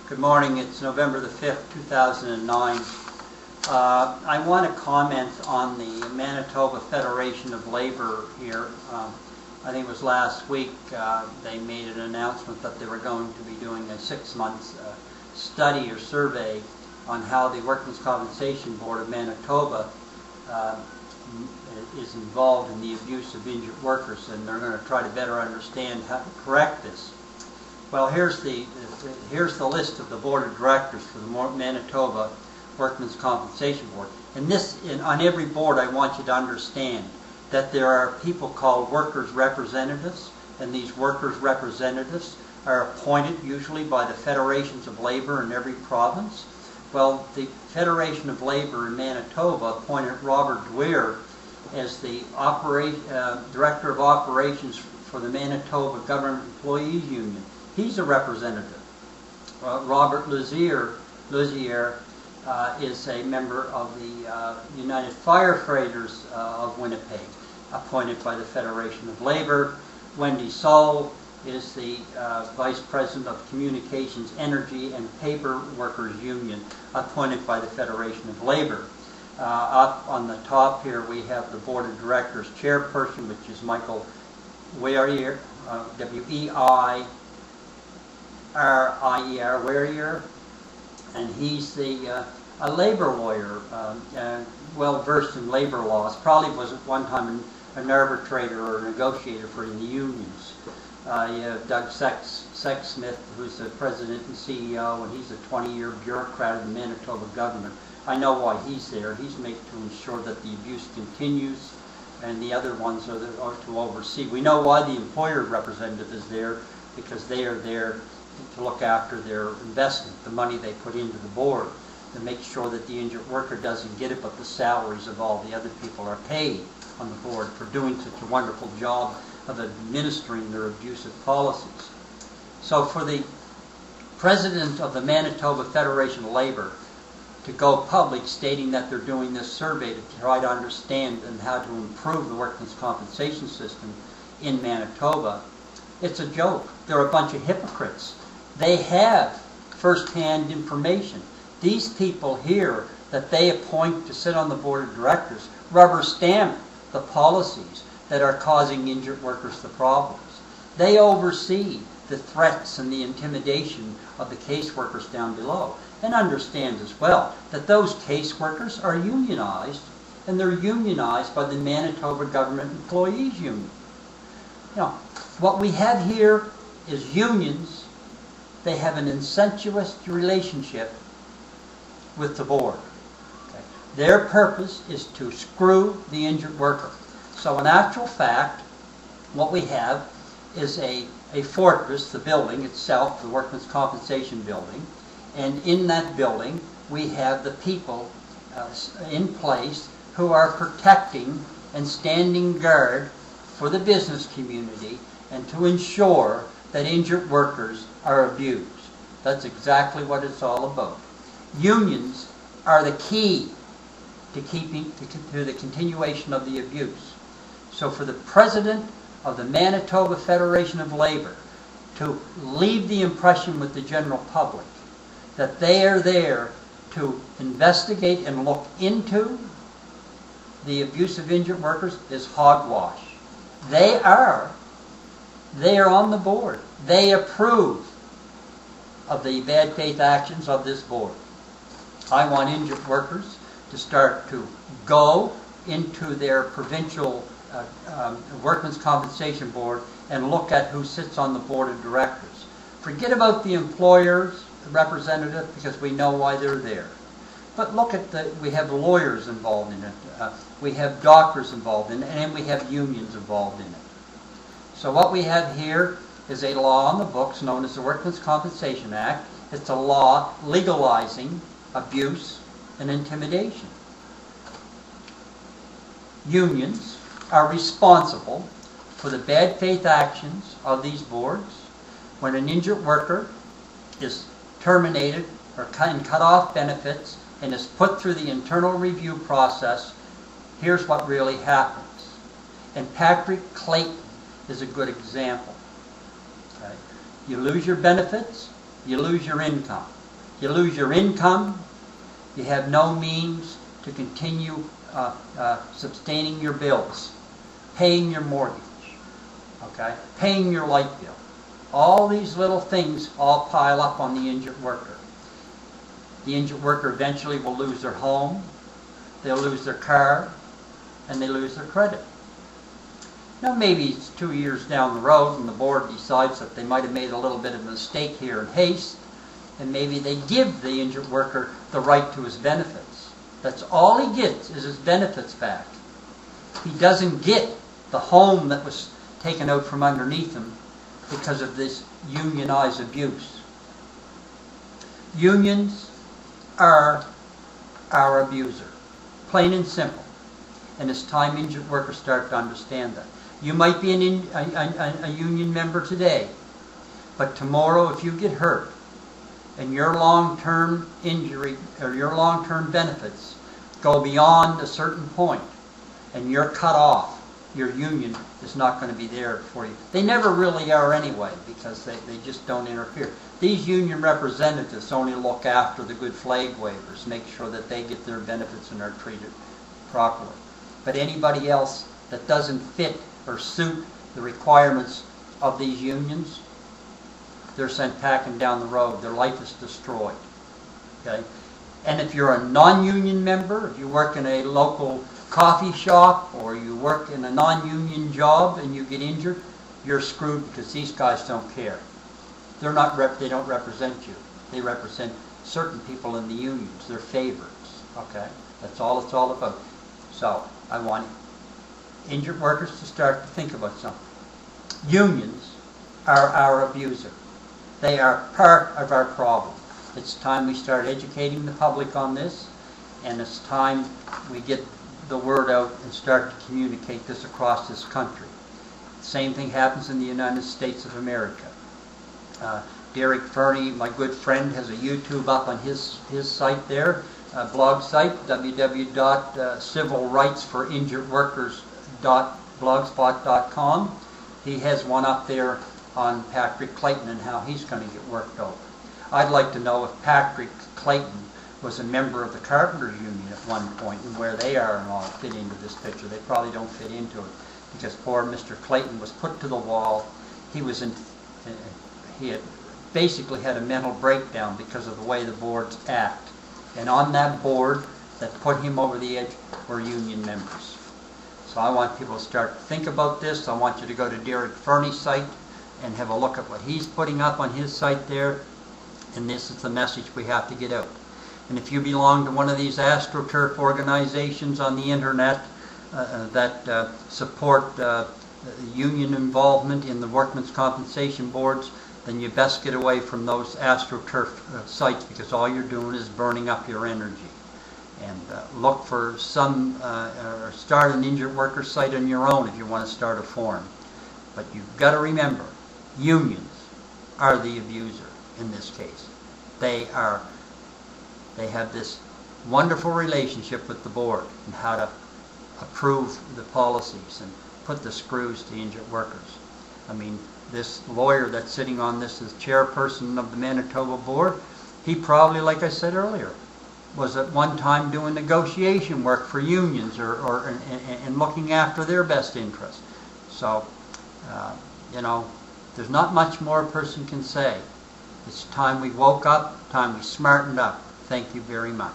Good morning. It's November the 5th, 2009. I want to comment on the Manitoba Federation of Labor here. I think it was last week they made an announcement that they were going to be doing a 6-month study or survey on how the Workmen's Compensation Board of Manitoba is involved in the abuse of injured workers, and they're going to try to better understand how to correct this. Well, here's the list of the board of directors for the Manitoba Workmen's Compensation Board. And on every board, I want you to understand that there are people called workers' representatives, and these workers' representatives are appointed usually by the Federations of Labor in every province. Well, the Federation of Labor in Manitoba appointed Robert Dwyer as the Director of Operations for the Manitoba Government Employees Union. He's a representative. Robert Luzier is a member of the United Firefighters of Winnipeg, appointed by the Federation of Labor. Wendy Saul is the Vice President of Communications, Energy, and Paper Workers Union, appointed by the Federation of Labor. Up on the top here we have the Board of Directors Chairperson, which is Michael Weier, W-E-I-R-I-E-R, Weier, and he's a labor lawyer, well versed in labor laws. Probably was at one time an arbitrator or a negotiator for the unions. You have Doug Sexsmith, who's the president and CEO, and he's a 20-year bureaucrat of the Manitoba government. I know why he's there. He's made to ensure that the abuse continues, and the other ones are to oversee. We know why the employer representative is there, because they are there to look after their investment, the money they put into the board, to make sure that the injured worker doesn't get it, but the salaries of all the other people are paid on the board for doing such a wonderful job of administering their abusive policies. So for the president of the Manitoba Federation of Labor to go public stating that they're doing this survey to try to understand and how to improve the workmen's compensation system in Manitoba, it's a joke. They're a bunch of hypocrites. They have first-hand information. These people here that they appoint to sit on the board of directors rubber stamp the policies that are causing injured workers the problems. They oversee the threats and the intimidation of the caseworkers down below. And understand as well that those caseworkers are unionized, and they're unionized by the Manitoba Government Employees Union. Now, what we have here is unions. They have an incestuous relationship with the board. Okay. Their purpose is to screw the injured worker. So in actual fact, what we have is a fortress, the building itself, the Workmen's Compensation Building, and in that building we have the people in place who are protecting and standing guard for the business community and to ensure that injured workers are abused. That's exactly what it's all about. Unions are the key to the continuation of the abuse. So for the president of the Manitoba Federation of Labor to leave the impression with the general public that they are there to investigate and look into the abuse of injured workers is hogwash. They are on the board. They approve of the bad faith actions of this board. I want injured workers to start to go into their provincial Workmen's Compensation Board and look at who sits on the board of directors. Forget about the employers representative, because we know why they're there. But look at we have lawyers involved in it, we have doctors involved in it, and we have unions involved in it. So what we have here is a law on the books known as the Workmen's Compensation Act. It's a law legalizing abuse and intimidation. Unions are responsible for the bad faith actions of these boards. When an injured worker is terminated or cut off benefits and is put through the internal review process, here's what really happens. And Patrick Clayton is a good example. Okay? You lose your benefits, you lose your income. You lose your income. You have no means to continue sustaining your bills, paying your mortgage, okay, paying your light bill. All these little things all pile up on the injured worker. The injured worker eventually will lose their home, they'll lose their car, and they lose their credit. Now maybe it's 2 years down the road and the board decides that they might have made a little bit of a mistake here in haste, and maybe they give the injured worker the right to his benefits. That's all he gets, is his benefits back. He doesn't get the home that was taken out from underneath him because of this unionized abuse. Unions are our abuser, plain and simple. And it's time injured workers start to understand that. You might be a union member today, but tomorrow if you get hurt and your long-term injury or your long-term benefits go beyond a certain point and you're cut off, your union is not going to be there for you. They never really are anyway, because they just don't interfere. These union representatives only look after the good flag wavers, make sure that they get their benefits and are treated properly. But anybody else that doesn't fit or suit the requirements of these unions, they're sent packing down the road. Their life is destroyed. Okay? And if you're a non-union member, if you work in a local coffee shop or you work in a non-union job and you get injured, you're screwed, because these guys don't care. They don't represent you. They represent certain people in the unions, their favorites. Okay? That's all it's all about. So I want injured workers to start to think about something. Unions are our abuser. They are part of our problem. It's time we start educating the public on this, and it's time we get the word out and start to communicate this across this country. The same thing happens in the United States of America. Derek Fernie, my good friend, has a YouTube up on his site there, blog site, www.civilrightsforinjuredworkers.blogspot.com. He has one up there on Patrick Clayton and how he's going to get worked over. I'd like to know if Patrick Clayton was a member of the Carpenters Union at one point, and where they are and all fit into this picture. They probably don't fit into it, because poor Mr. Clayton was put to the wall. He had basically had a mental breakdown because of the way the boards act. And on that board that put him over the edge were union members. So I want people to start to think about this. I want you to go to Derek Fernie's site and have a look at what he's putting up on his site there. And this is the message we have to get out. And if you belong to one of these AstroTurf organizations on the internet that support union involvement in the workmen's compensation boards, then you best get away from those AstroTurf sites, because all you're doing is burning up your energy. And look for some, or start an injured worker site on your own if you want to start a forum. But you've got to remember, unions are the abuser in this case. They have this wonderful relationship with the board and how to approve the policies and put the screws to injured workers. I mean, this lawyer that's sitting on this as chairperson of the Manitoba board, he probably, like I said earlier, was at one time doing negotiation work for unions and looking after their best interests. So, you know, there's not much more a person can say. It's time we woke up, time we smartened up. Thank you very much.